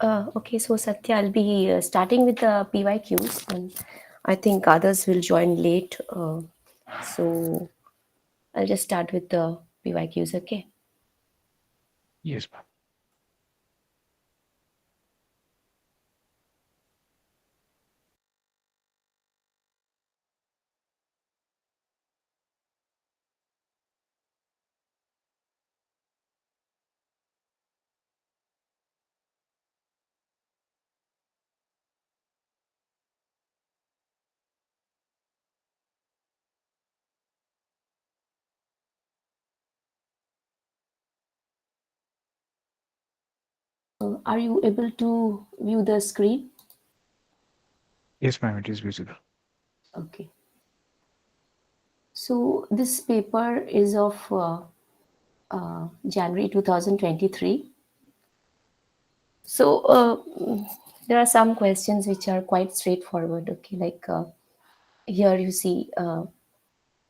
Okay, so Satya, I'll be starting with the PYQs, and I think others will join late. So I'll just start with the PYQs, okay? Yes, ma'am. Are you able to view the screen? Yes, ma'am, it is visible. Okay. So this paper is of January 2023. So there are some questions which are quite straightforward, okay? Like here you see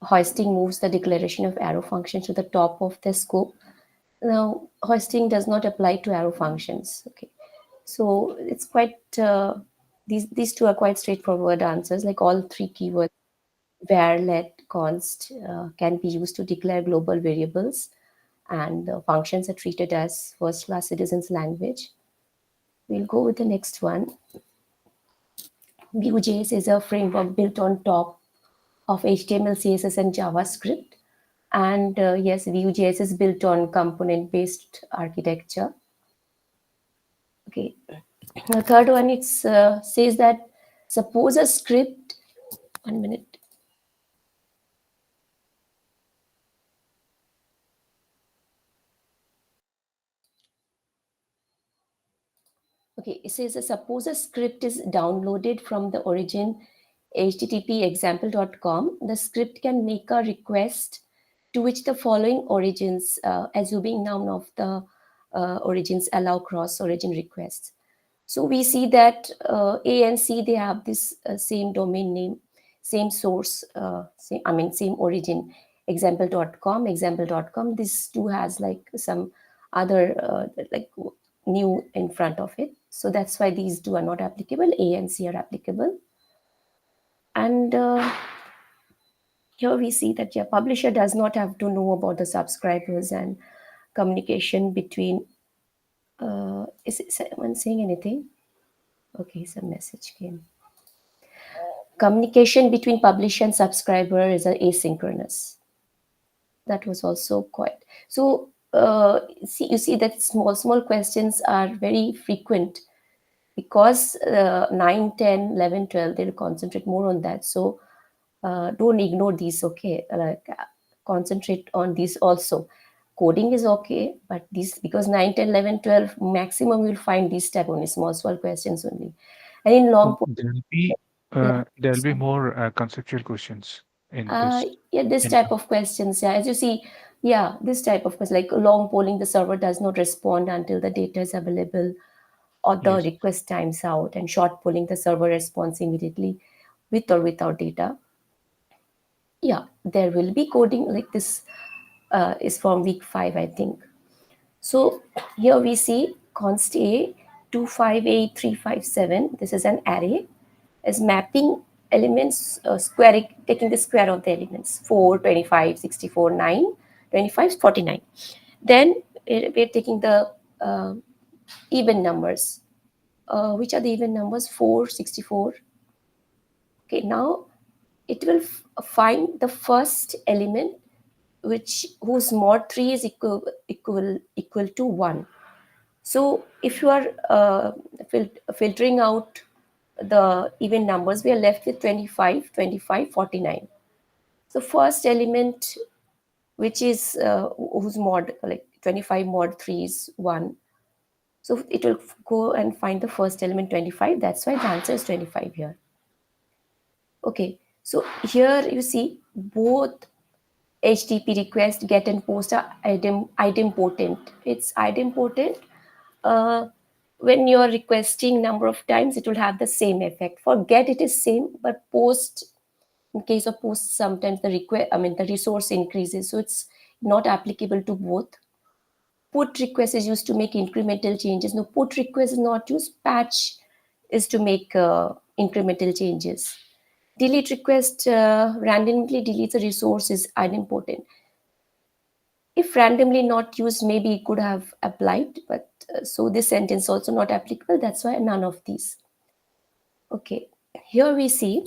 hoisting moves the declaration of arrow function to the top of the scope. Now, hoisting does not apply to arrow functions. Okay, so it's quite these two are quite straightforward answers. Like all three keywords, var, let, const, can be used to declare global variables, and functions are treated as first-class citizens' language. We'll go with the next one. Vue.js is a framework built on top of HTML, CSS, and JavaScript. And yes, Vue.js is built on component-based architecture. Okay. The third one, it says that suppose a script. 1 minute. Okay, it says suppose a script is downloaded from the origin http example.com. The script can make a request to which the following origins, assuming none of the origins allow cross origin requests. So we see that A and C, they have this same domain name, same source, same origin, example.com. This too has like some other like new in front of it. So that's why these two are not applicable. A and C are applicable. And here we see that your publisher does not have to know about the subscribers and communication between. Is someone saying anything? Okay, some message came. Communication between publisher and subscriber is asynchronous. That was also quite so. You see that small questions are very frequent because 9, 10, 11, 12, they'll concentrate more on that. So don't ignore these, okay? Concentrate on these also. Coding is okay, but these, because 9, 10, 11, 12, maximum you'll find these type only, small questions only. And in long, yeah, There'll be more conceptual questions in uh, this. yeah, this In type of questions, yeah, as you see, yeah, this type of question, like long polling, the server does not respond until the data is available or the yes, request times out, and short polling, the server responds immediately with or without data. Yeah, there will be coding like this, is from week 5, I think. So here we see const a 258357. This is an array, is mapping elements, taking the square of the elements 4, 25, 64, 9, 25, 49. Then we're taking the even numbers. Which are the even numbers? 4, 64. Okay, now it will find the first element which whose mod 3 is equal to 1. So if you are filtering out the even numbers, we are left with 25, 25, 49. So first element, which is whose mod, like 25 mod 3 is 1. So it will go and find the first element 25. That's why the answer is 25 here. Okay, so here you see both HTTP request, get, and post are idempotent. It's idempotent. Uh, when you're requesting number of times, it will have the same effect. For get, it is same, but post, in case of post, sometimes the resource increases, so it's not applicable to both. Put request is used to make incremental changes. No, put request is not used. Patch is to make incremental changes. Delete request randomly deletes a resource is idempotent. If randomly not used, maybe it could have applied, but so this sentence also not applicable. That's why none of these. Okay, here we see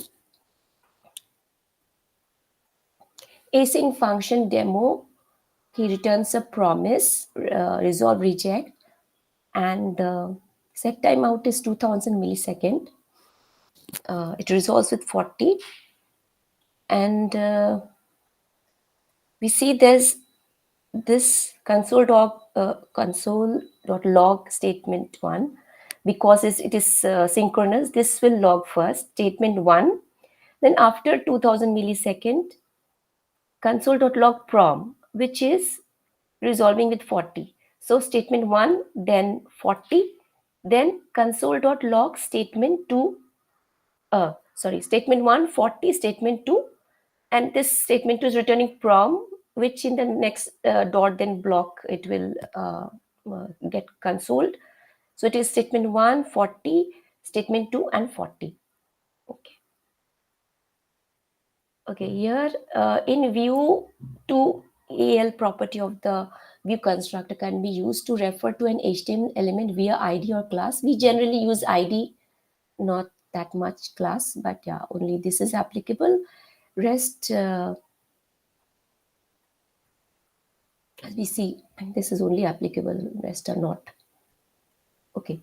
async function demo. He returns a promise, resolve reject, and set timeout is 2000 millisecond. It resolves with 40, and we see there's this console.log statement 1, because it is synchronous. This will log first statement 1, then after 2000 millisecond console.log prom, which is resolving with 40. So statement 1, then 40, then console.log statement 2, statement 1, 40, statement 2, and this statement 2 is returning prom, which in the next dot then block it will get consoled. So it is statement 1, 40, statement 2, and 40. Okay. Okay, here in view 2, AL property of the view constructor can be used to refer to an HTML element via ID or class. We generally use ID, not that much class, but yeah, only this is applicable. Rest, as we see, this is only applicable, rest are not. Okay.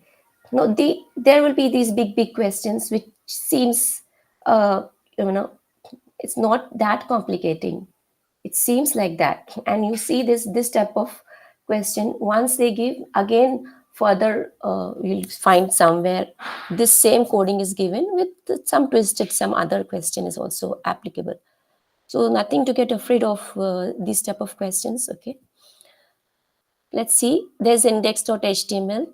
Now, there will be these big questions which seems, it's not that complicating. It seems like that, and you see this type of question once they give again further, you'll find somewhere this same coding is given with some twisted, some other question is also applicable. So nothing to get afraid of these type of questions. Okay, let's see. There's index.html,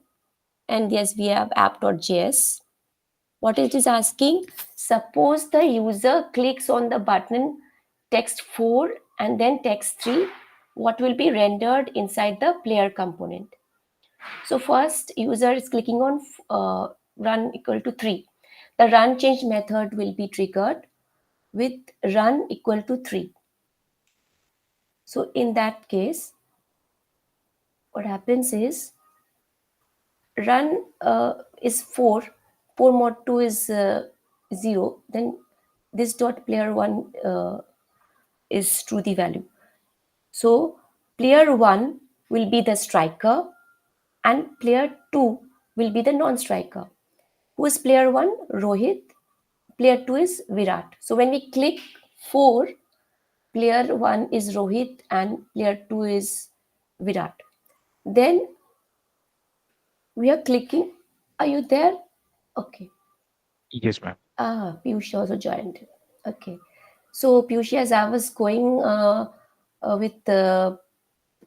and yes, we have app.js. What it is asking, suppose the user clicks on the button text 4 and then text 3, what will be rendered inside the player component? So first user is clicking on run equal to 3. The run change method will be triggered with run equal to 3. So in that case, what happens is run is 4, 4 mod 2 is 0, then this dot player 1 is true the value. So player 1 will be the striker and player 2 will be the non-striker. Who is player 1? Rohit. Player 2 is Virat. So when we click 4, player 1 is Rohit and player 2 is Virat. Then we are clicking. Are you there? Okay. Yes, ma'am. Piyush also joined. Okay. So Piyush, as I was going with the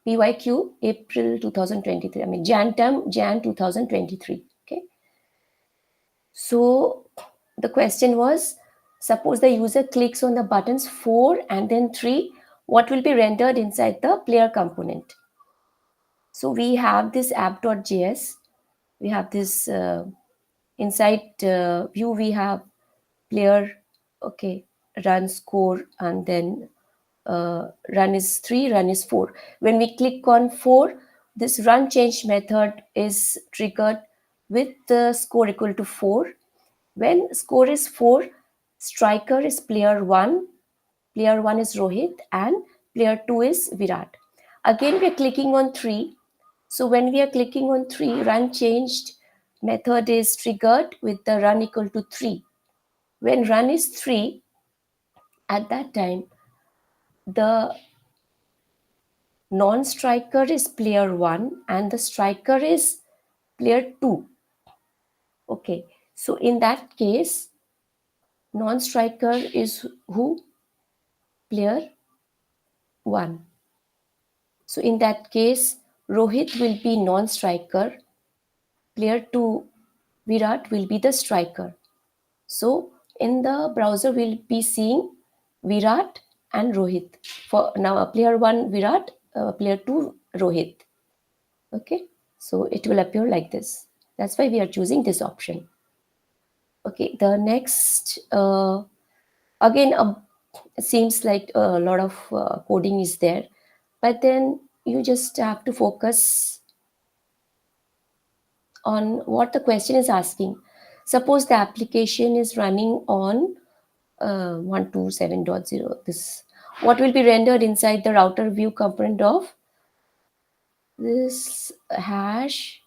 PYQ April 2023. I mean Jan 2023. Okay. So the question was, suppose the user clicks on the buttons 4 and then 3, what will be rendered inside the player component? So we have this app.js. We have this inside view. We have player. Okay, run score, and then run is 3, run is 4. When we click on 4, this run change method is triggered with the score equal to 4. When score is 4, striker is player 1 is Rohit, and player 2 is Virat. Again, we are clicking on 3. So when we are clicking on 3, run changed method is triggered with the run equal to 3. When run is 3, at that time, the non-striker is player 1 and the striker is player 2. Okay, so in that case, non-striker is who? Player 1. So in that case, Rohit will be non-striker, player 2 Virat will be the striker. So in the browser we'll be seeing Virat and Rohit. For now, player 1 Virat, player 2 Rohit. Okay, so it will appear like this. That's why we are choosing this option. Okay, the next, again, it seems like a lot of coding is there, but then you just have to focus on what the question is asking. Suppose the application is running on 127.0. This, what will be rendered inside the router view component of this hash?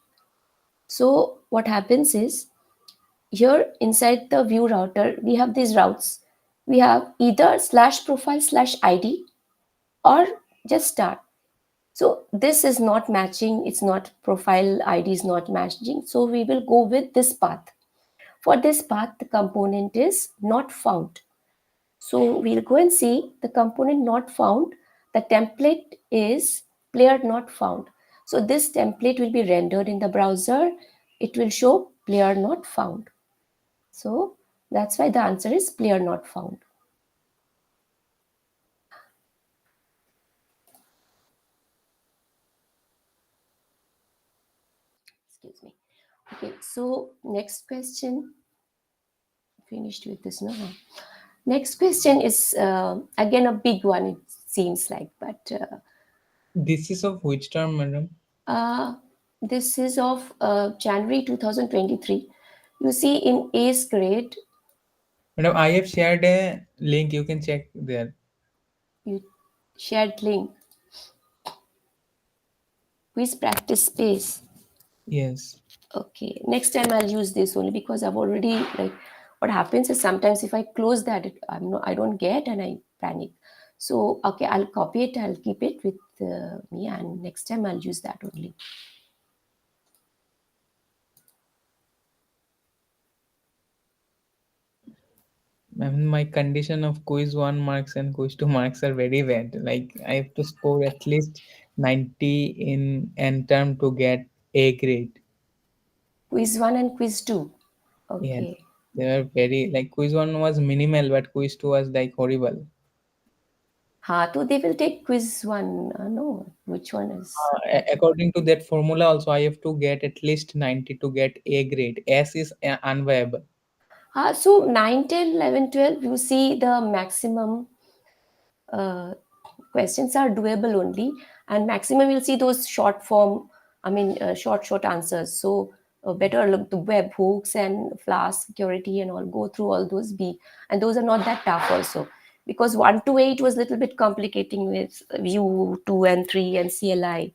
So what happens is, here inside the view router, we have these routes. We have either slash profile slash ID or just start. So this is not matching. It's not profile ID is not matching. So we will go with this path. For this path, the component is not found. So we'll go and see the component not found. The template is player not found. So this template will be rendered in the browser. It will show player not found. So that's why the answer is player not found. Excuse me. Okay, so next question. Finished with this now. Next question is again a big one, it seems like, but This is of which term, madam? uh, this is of January 2023. You see, in 8th grade, Madam, I have shared a link. You can check there. you shared link, quiz practice space. Yes. Okay, next time I'll use this only because I've already, like, what happens is sometimes if I close that, I don't get and I panic. So okay, I'll copy it. I'll keep it with me, and next time I'll use that only. Ma'am, my condition of quiz 1 marks and quiz 2 marks are very bad. Like I have to score at least 90 in n term to get A grade. Quiz 1 and quiz 2. Yes. Okay. They were very like quiz 1 was minimal, but quiz 2 was like horrible. So they will take quiz 1. No, which one is? According to that formula, also I have to get at least 90 to get A grade. S is unviable. So 9, 10, 11, 12, you see the maximum uh, questions are doable only, and maximum you'll see those short form, short answers. So better look the web hooks and Flask security and all, go through all those b, and those are not that tough also, because 1 to 8 was a little bit complicating with view 2 and 3 and CLI.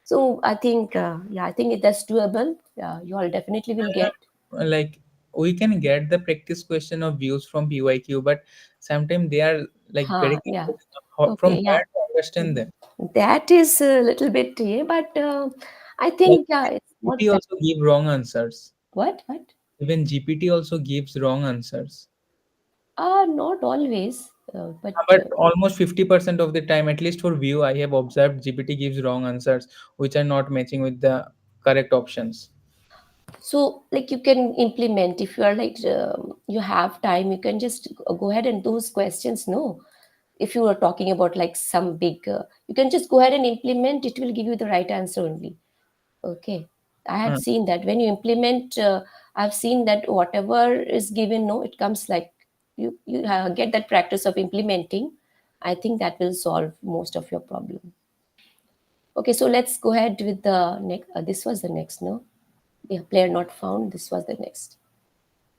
So I think I think that's doable. You all definitely will get. Like we can get the practice question of views from PYQ, but sometimes they are like very Yeah. complex. From Okay, yeah. where to understand them? That is a little bit, yeah, but I Like think it's not GPT that. also give wrong answers. What? What? Even GPT also gives wrong answers. Not always, but But almost 50% of the time, at least for view, I have observed GPT gives wrong answers, which are not matching with the correct options. so like you can implement if you are like you have time, you can just go ahead and those questions. No, if you are talking about like some big, you can just go ahead and implement. It will give you the right answer only. Okay, I had Uh, seen that when you implement, I've seen that whatever is given, no, it comes like you get that practice of implementing. I think that will solve most of your problem. Okay, so let's go ahead with the next. This was the next, no? Yeah, player not found. This was the next.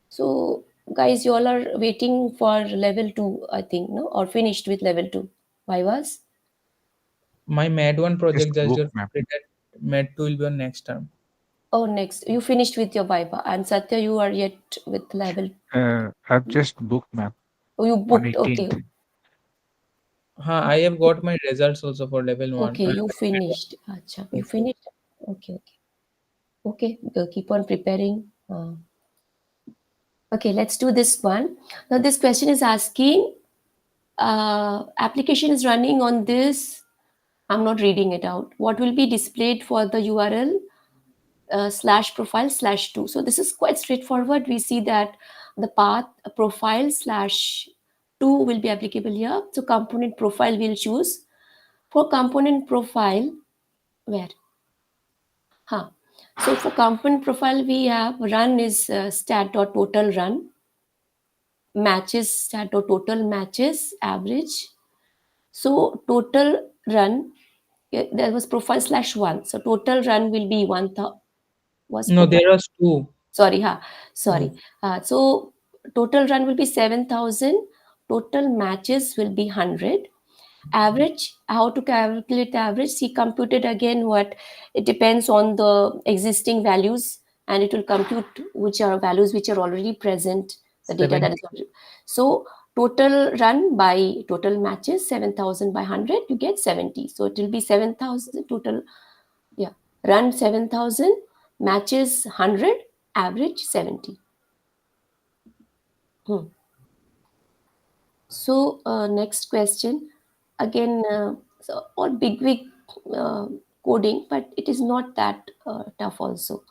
So, guys, you all are waiting for level 2, I think, no? Or finished with level 2. Why was? my MAD 1 Just project, just book your map. that MAD 2 will be on next term. Oh, next. You finished with your Viva. And Satya, you are yet with level. I've just booked map Oh, you on booked. Okay. 18th. I have got my results also for level 1. Okay, you finished. Acha, you Yes. finished. Okay, okay. Okay, keep on preparing. Okay, let's do this one. Now, this question is asking application is running on this. I'm not reading it out. What will be displayed for the URL slash profile slash 2? So this is quite straightforward. We see that the path profile slash 2 will be applicable here. So component profile we'll choose. For component profile, where? So for component profile, we have run is stat or total run, matches stat or total matches average. So total run, there was profile /1. So total run will be was No, profile. there are two. Sorry, Oh, sorry. So total run will be 7,000. Total matches will be 100. Average, how to calculate average? See, computed again what it depends on the existing values, and it will compute which are values which are already present, the data that 70. is already. So total run by total matches 7,000 by 100, you get 70. So it will be 7,000 total. Yeah, run 7,000, matches 100, average 70. So next question, again, so all big uh, coding, but it is not that tough also.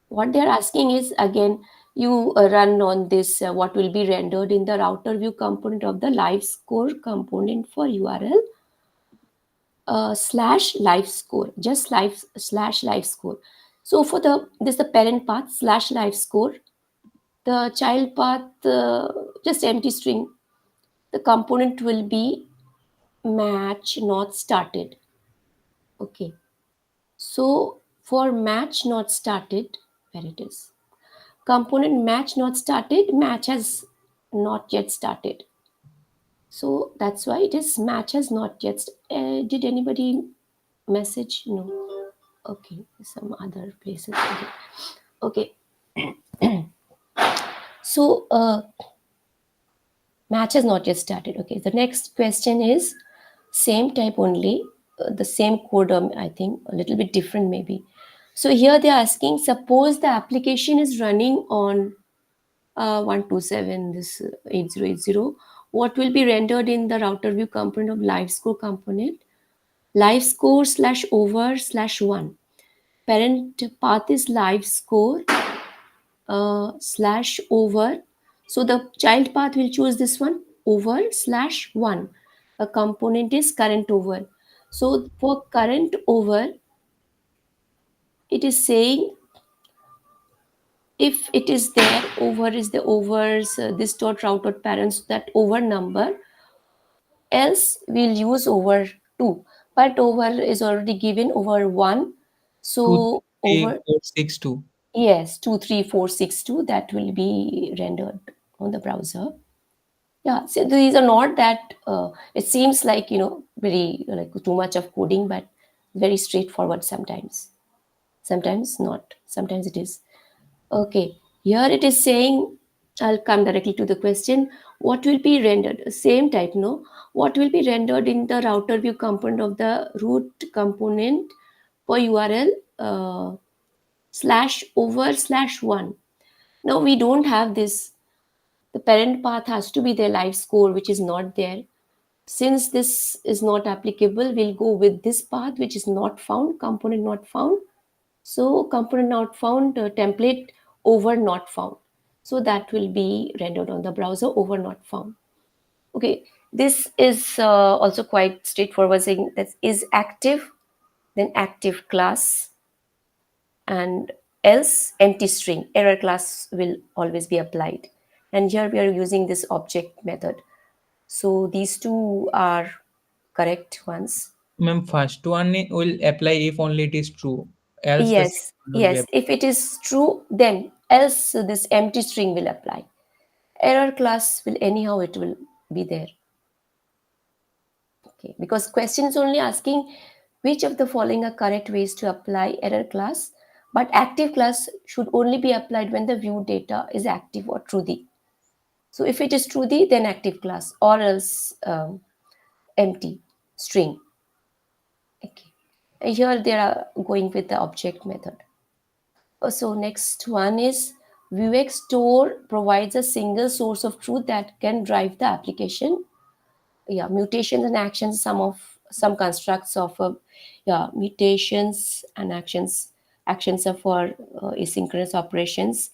What they are asking is, again, you run on this, what will be rendered in the router view component of the live score component for URL slash live score, just live slash live score. So for this the parent path slash live score, the child path just empty string, the component will be match not started. Okay, so for match not started, where it is, component match not started, match has not yet started. So that's why it is match has not yet did anybody message? No. Okay, some other places. Okay, so match has not yet started. Okay, the next question is same type only, the same code, I think a little bit different maybe. So here they are asking, suppose the application is running on 127 this 8080, what will be rendered in the router view component of live score component? Live score slash over slash 1, parent path is live score slash over. So the child path will choose this one, over slash 1. A component is current over. So for current over, it is saying if it is there, over is the overs, this dot route dot parents, that over number, else we'll use over 2. But over is already given over 1. Two, So three, over, four, 6, 2. yes, 23462, that will be rendered on the browser. Yeah, so these are not that, it seems like, very like too much of coding, but very straightforward sometimes. Sometimes not, sometimes it is. Okay, here it is saying, I'll come directly to the question, what will be rendered? Same type, no? What will be rendered in the router view component of the root component for URL slash over slash 1? Now we don't have this. The parent path has to be their live score, which is not there. Since this is not applicable, we'll go with this path, which is not found, component not found. So component not found, template over not found. So that will be rendered on the browser, over not found. Okay, this is also quite straightforward, saying that is active, then active class, and else empty string, error class will always be applied. And here we are using this object method. So these two are correct ones. Ma'am, first one will apply if only it is true. Else the second Yes, one will be yes. applied. If it is true, then else this empty string will apply. Error class will anyhow it will be there. Okay, because question is only asking which of the following are correct ways to apply error class, but active class should only be applied when the view data is active or truthy. So if it is truthy, then active class, or else empty string. Okay. Here they are going with the object method. So next one is Vuex store provides a single source of truth that can drive the application. Yeah, mutations and actions, some constructs of yeah, mutations and actions are for asynchronous operations.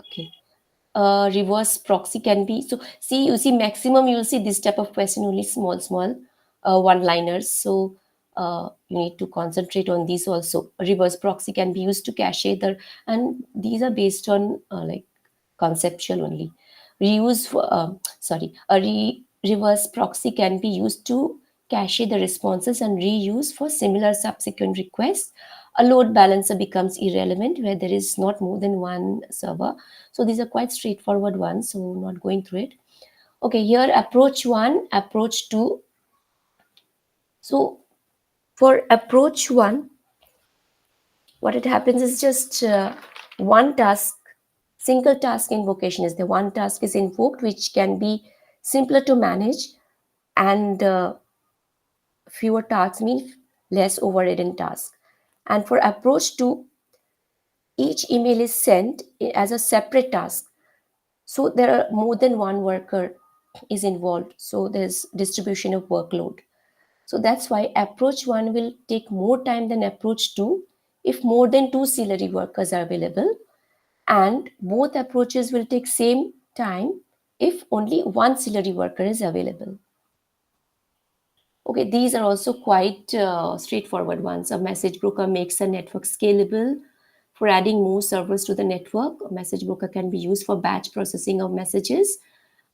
Okay. Reverse proxy can be, so see, you see maximum, you'll see this type of question only small one liners. So you need to concentrate on these also. A reverse proxy can be used to cache and these are based on like conceptual only. Reverse proxy can be used to cache the responses and reuse for similar subsequent requests. A load balancer becomes irrelevant where there is not more than one server. So these are quite straightforward ones, so not going through it. Okay, here approach 1, approach 2. So for approach 1, what it happens is just one task, single task invocation is the one task is invoked, which can be simpler to manage, and fewer tasks mean less overridden task. And for approach 2, each email is sent as a separate task. So there are more than one worker is involved. So there's distribution of workload. So that's why approach 1 will take more time than approach 2 if more than 2 Celery workers are available. And both approaches will take same time if only one Celery worker is available. Okay, these are also quite straightforward ones. A message broker makes a network scalable. For adding more servers to the network, a message broker can be used for batch processing of messages.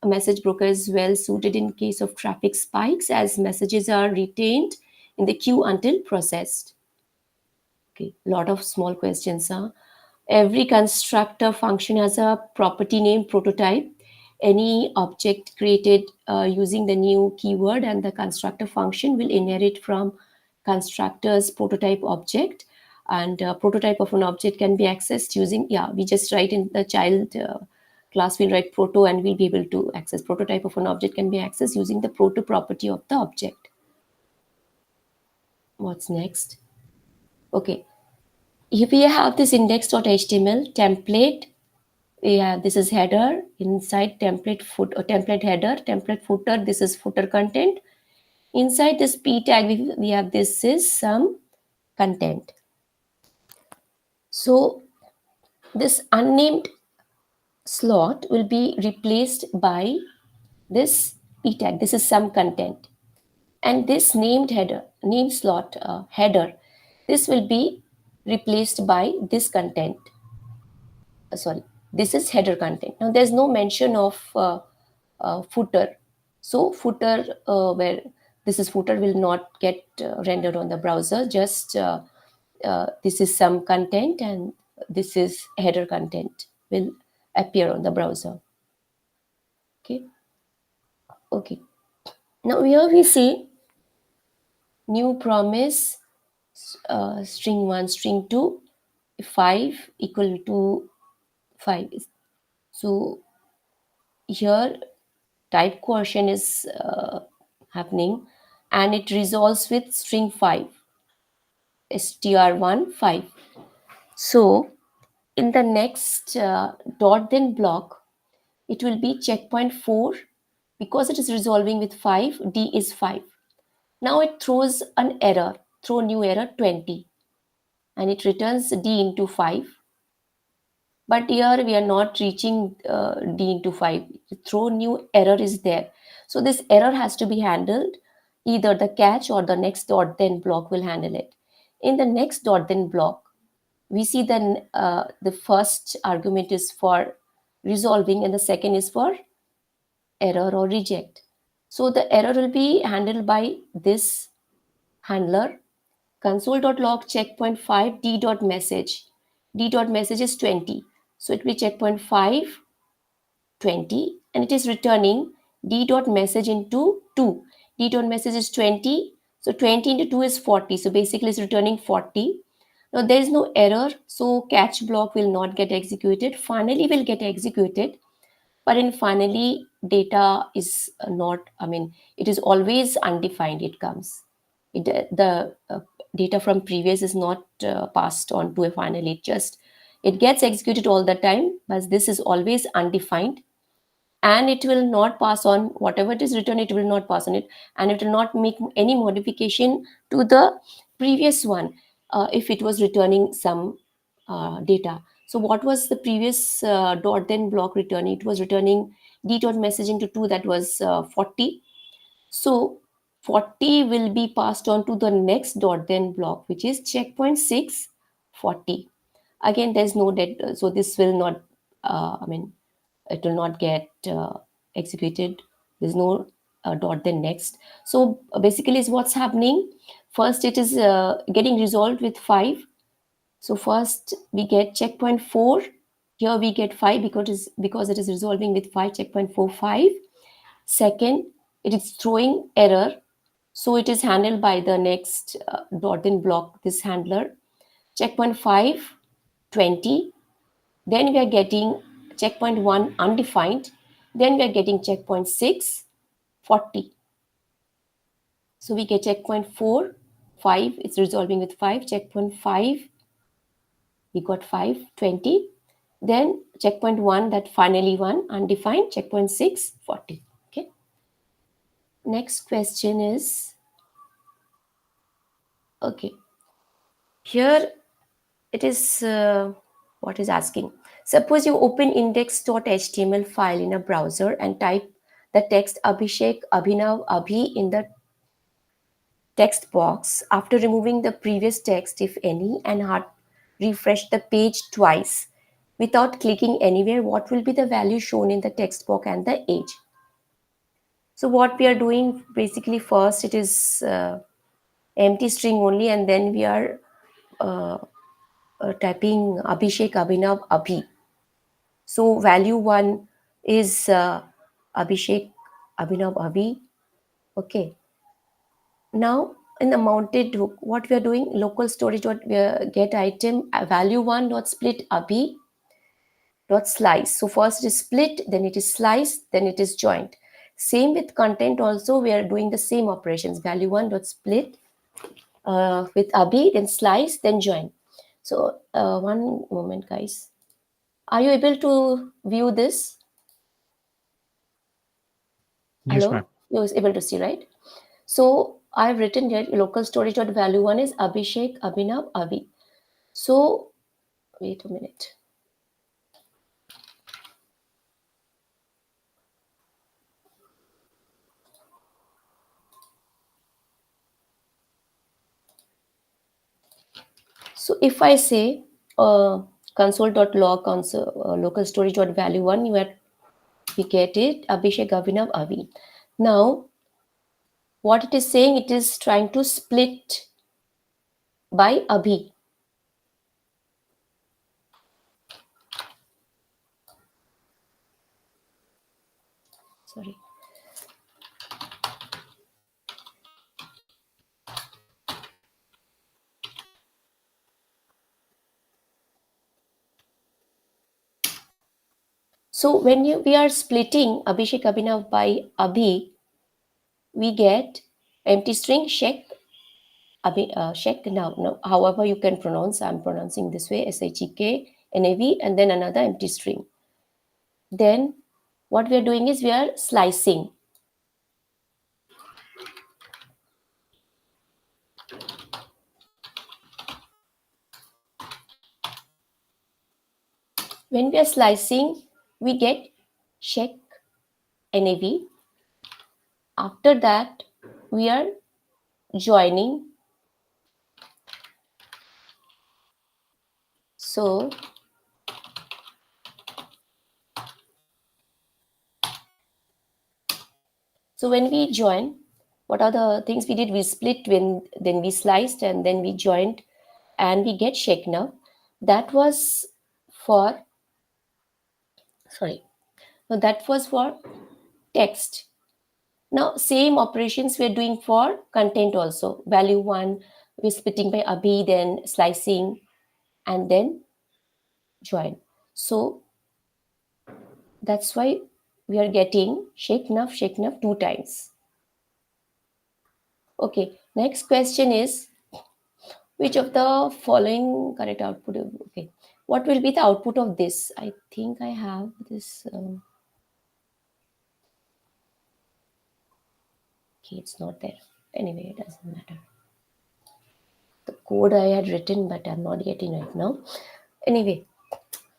A message broker is well suited in case of traffic spikes as messages are retained in the queue until processed. Okay, lot of small questions. Every constructor function has a property name prototype. Any object created using the new keyword and the constructor function will inherit from constructor's prototype object. And prototype of an object can be accessed using, we just write in the child class, we'll write proto and we'll be able to access. Prototype of an object can be accessed using the proto property of the object. What's next? Okay. If we have this index.html template, we have this is header, inside template template header, template footer, this is footer content. Inside this p tag we have this is some content. So this unnamed slot will be replaced by this p tag, this is some content, and this named header, name slot header, this will be replaced by this content. Sorry, this is header content. Now there's no mention of footer. So footer, where this is footer, will not get rendered on the browser. Just this is some content and this is header content will appear on the browser. Okay. Okay. Now here we see new promise, string 1, string 2, 5 equal to 5. So here type coercion is happening and it resolves with string 5, str1 5. So in the next dot then block, it will be checkpoint 4. Because it is resolving with 5, d is 5. Now it throws an error, throw new error 20, and it returns d into 5. But here we are not reaching d into 5. Throw new error is there. So this error has to be handled. Either the catch or the next dot then block will handle it. In the next dot then block, we see then the first argument is for resolving and the second is for error or reject. So the error will be handled by this handler, console.log checkpoint 5 d.message. D.message is 20. So it will be checkpoint 5, 20, and it is returning d.message into 2. D.message is 20. So 20 into 2 is 40. So basically it's returning 40. Now there is no error. So catch block will not get executed. Finally will get executed. But in finally, data is not, it is always undefined, it comes. The data from previous is not passed on to a finally. It gets executed all the time, but this is always undefined. And it will not pass on whatever it is written, it will not pass on it. And it will not make any modification to the previous one if it was returning some data. So what was the previous dot then block returning? It was returning d.message into 2, that was 40. So 40 will be passed on to the next dot then block, which is checkpoint 6, 40. Again, there's no dead, so this will not, it will not get executed. There's no dot then next. So basically is what's happening. First it is getting resolved with 5. So first we get checkpoint 4. Here we get 5 because it is resolving with 5, checkpoint 4, 5. Second, it is throwing error. So it is handled by the next dot then block, this handler. Checkpoint 5, 20. Then we are getting checkpoint 1 undefined. Then we are getting checkpoint 6, 40. So we get checkpoint 4, 5. It's resolving with 5. Checkpoint 5, we got 5, 20. Then checkpoint 1, that finally 1 undefined. Checkpoint 6, 40. Okay. Next question is, okay. Here it is, what is asking. Suppose you open index.html file in a browser and type the text Abhishek, Abhinav, Abhi in the text box. After removing the previous text, if any, and hard refresh the page twice without clicking anywhere, what will be the value shown in the text box and the age? So what we are doing, basically first it is empty string only, and then we are typing Abhishek, Abhinav, Abhi. So value 1 is Abhishek, Abhinav, Abhi. Okay. Now in the mounted hook, what we are doing, local storage dot get item value 1 dot split Abhi dot slice. So first it is split, then it is slice, then it is joined. Same with content also, we are doing the same operations. Value 1 dot split with Abhi, then slice, then join. So one moment, guys. Are you able to view this? Yes, Hello? ma'am. You're able to see, right? So I've written here local storage dot value 1 is Abhishek, Abhinav, Avi. So wait a minute. So if I say console.log local storage dot value 1, we get it Abhishek, Abhinav, Avi. Now what it is saying, it is trying to split by Abhi. Sorry. So when we are splitting Abhishek, Abhinav by Abhi, we get empty string Shek, Shek. Now, however you can pronounce, I'm pronouncing this way, SHEK, NAV, and then another empty string. Then what we are doing is we are slicing. When we are slicing, we get Shek, NAV. After that, we are joining. So when we join, what are the things we did? We split, then we sliced, and then we joined, and we get Shek now. That was for, sorry, no, that was for text. Now same operations we are doing for content also. Value 1, we're splitting by Abhi, then slicing, and then join. So that's why we are getting Sheikh Naf 2 times. Okay, next question is, which of the following correct output? Okay, what will be the output of this? I think I have this. Okay, it's not there. Anyway, it doesn't matter. The code I had written, but I'm not getting right now. Anyway,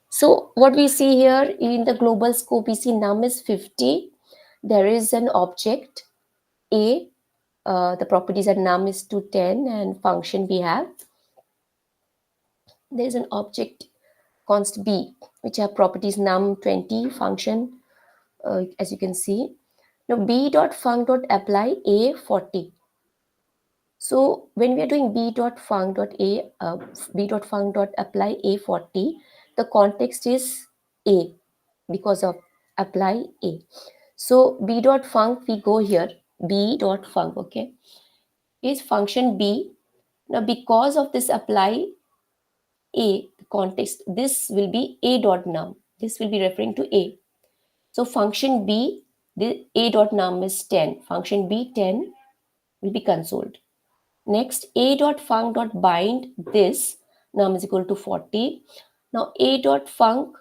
so what we see here in the global scope, we see num is 50. There is an object A. The properties are num is to 10 and function we have. There is an object const b which have properties num 20 function, as you can see. Now b dot func dot apply a 40. So when we are doing b dot func dot apply a40, the context is a because of apply a. So b dot func, we go here, b dot func, okay, is function b. Now because of this apply a, the context, this will be a dot num. This will be referring to a. So function b, the a dot num is 10. Function b 10 will be consoled. Next, a dot func dot bind this num is equal to 40. Now a dot func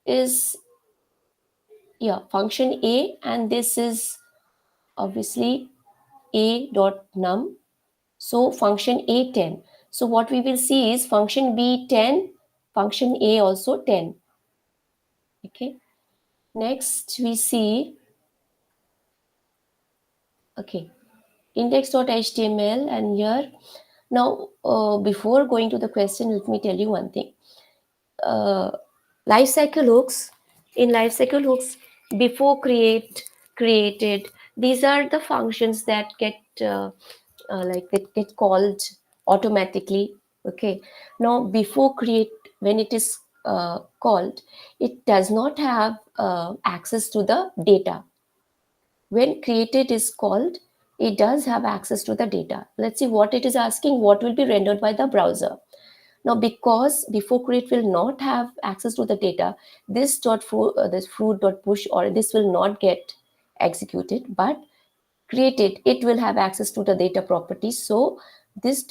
is function a, and this is obviously a dot num. So function a 10. So what we will see is function b 10, function a also 10. Okay. Next we see, okay, index.html, and here now before going to the question, let me tell you one thing. Lifecycle hooks, in lifecycle hooks, before created, these are the functions that get get called automatically. Okay, now before create, when it is called, it does not have access to the data. When created is called, it does have access to the data. Let's see what it is asking, what will be rendered by the browser. Now, because before create will not have access to the data, this this fruit dot push or this will not get executed, but created, it will have access to the data properties. So this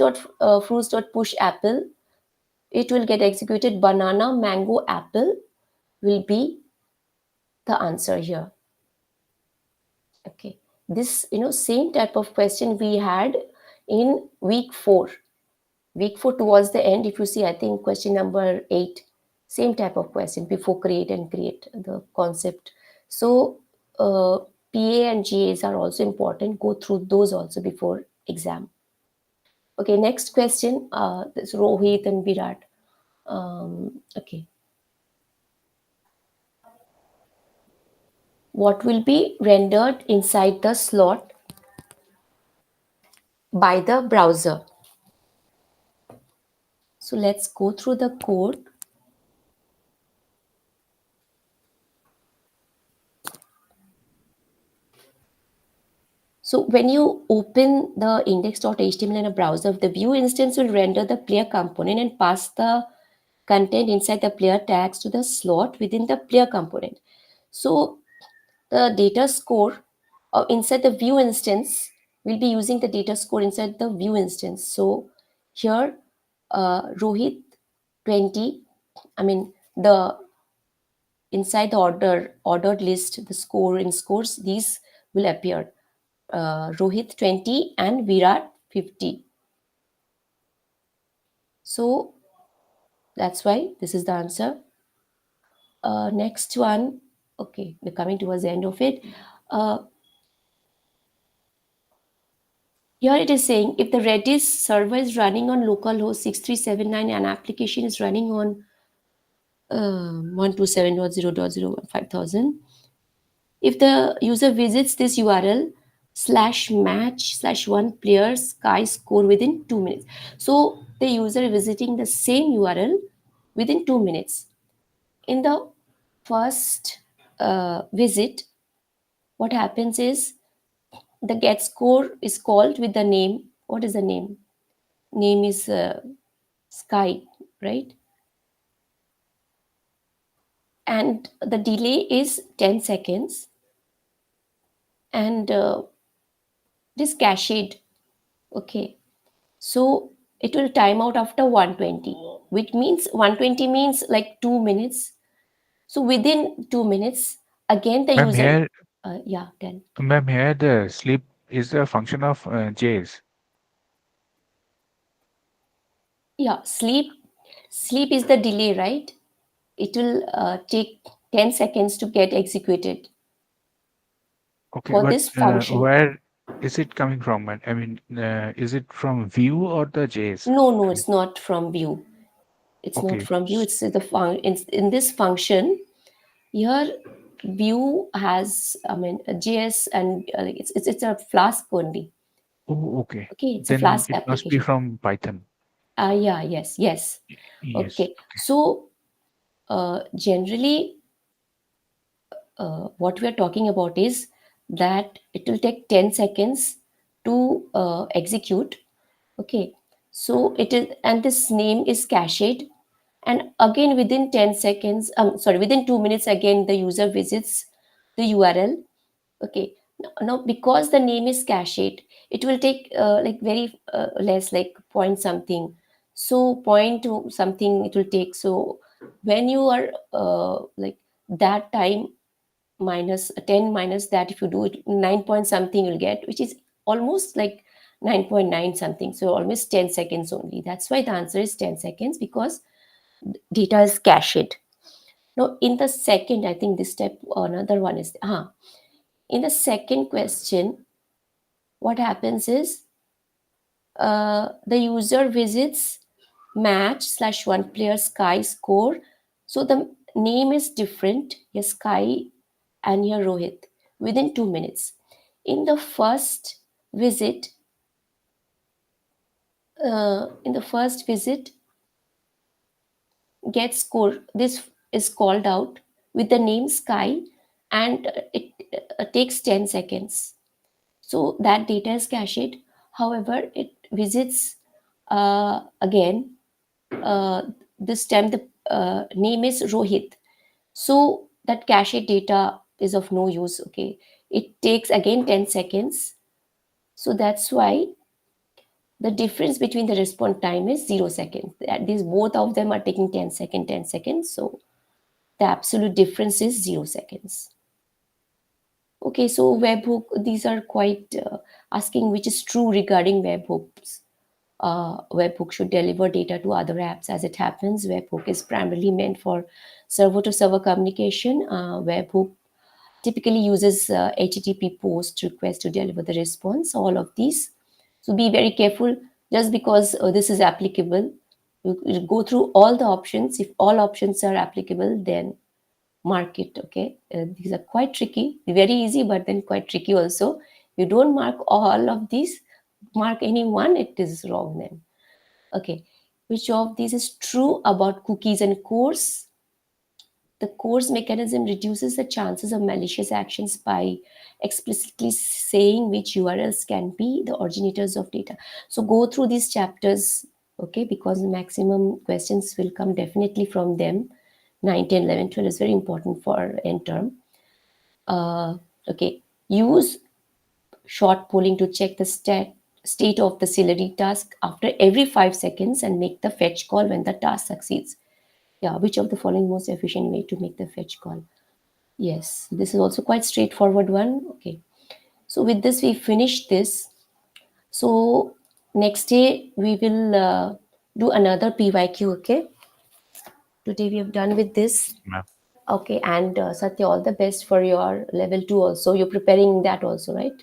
fruits dot push apple, it will get executed. Banana, mango, apple will be the answer here. Okay, this same type of question we had in week 4. Week 4 towards the end, if you see, I think question number 8, same type of question, before create and create the concept. So PA and GAs are also important. Go through those also before exam. Okay, next question. This Rohit and Virat. Okay. What will be rendered inside the slot by the browser? So let's go through the code. So when you open the index.html in a browser, the view instance will render the player component and pass the content inside the player tags to the slot within the player component. So the data score inside the view instance will be using the data score inside the view instance. So here Rohit 20, I mean the inside the ordered list, the score in scores, these will appear. Rohit 20 and Virat 50. So that's why this is the answer. Next one, okay, we're coming towards the end of it. Here it is saying if the Redis server is running on localhost 6379 and application is running on 127.0.0.5000, if the user visits this URL /match/one player sky score within 2 minutes. So the user is visiting the same URL within 2 minutes. In the first visit, what happens is the get score is called with the name. What is the name? Name is sky, right? And the delay is 10 seconds. And it is cached. Okay. So it will time out after 120, which means 120 means like 2 minutes. So within 2 minutes, again the Ma'am, user, here, tell. ma'am, here the sleep is a function of J's. Yeah, sleep is the delay, right? It will take 10 seconds to get executed Okay, for but this function. is it coming from? I mean, is it from Vue or the JS? No, I mean, it's not from Vue. It's not okay. from Vue. It's in this function here. Vue has, I mean, JS, and it's a Flask only. Oh, okay. Okay, it's a Then Flask it must be application. from Python. Yeah, yes. Yes. Okay, so generally, what we are talking about is that it will take 10 seconds to execute. Okay, so it is, and this name is cached, and again within 10 seconds, sorry, within 2 minutes, again the user visits the URL. Okay, now because the name is cached, it will take like very less, like point something. So point to something it will take. So when you are like that time minus 10 minus that, if you do it 9 point something, you'll get, which is almost like 9.9 something, so almost 10 seconds only. That's why the answer is 10 seconds, because data is cached. Now in the second, I think this step, another one is in the second question, what happens is the user visits match slash one player Sky score. So the name is different, your Sky and your Rohit, within 2 minutes. In the first visit, get score. This is called out with the name Sky, and it takes 10 seconds. So that data is cached. However, it visits again. Uh, this time the name is Rohit. So that cache data is of no use. Okay, it takes again 10 seconds. So that's why the difference between the response time is 0 seconds. These both of them are taking 10 seconds. So the absolute difference is 0 seconds. Okay, so webhook, these are quite asking which is true regarding webhooks. Webhook should deliver data to other apps. As it happens, webhook is primarily meant for server to server communication. Webhook typically uses HTTP post request to deliver the response, all of these. So be very careful. Just because this is applicable, you go through all the options. If all options are applicable, then mark it. Okay, these are quite tricky, very easy, but then quite tricky also. You don't mark all of these, mark any one, it is wrong then. Okay, which of these is true about cookies and CORS? The CORS mechanism reduces the chances of malicious actions by explicitly saying which URLs can be the originators of data. So go through these chapters, okay, because the maximum questions will come definitely from them. 9, 10, 11, 12 is very important for end term. Okay, use short polling to check the state of the Celery task after every 5 seconds and make the fetch call when the task succeeds. Yeah, which of the following most efficient way to make the fetch call? Yes, this is also quite straightforward one. Okay, so with this we finish this. So next day we will do another PYQ. Okay, today we have done with this. Ma'am. Okay, and Satya, all the best for your level 2 also. You're preparing that also, right?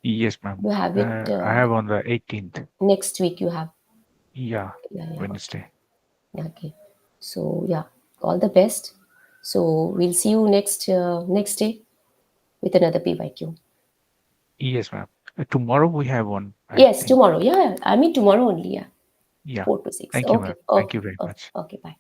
Yes, ma'am. You have it I have on the 18th. next week. You have. Yeah, Yeah. Wednesday. Okay. So yeah, all the best. So we'll see you next day with another PYQ. Yes, ma'am. Tomorrow we have one, I Yes, think. tomorrow. Yeah, I mean tomorrow only. Yeah, Yeah. 4 to 6. Thank you, Okay. ma'am. Thank Okay. you very Okay. much. Okay. Bye.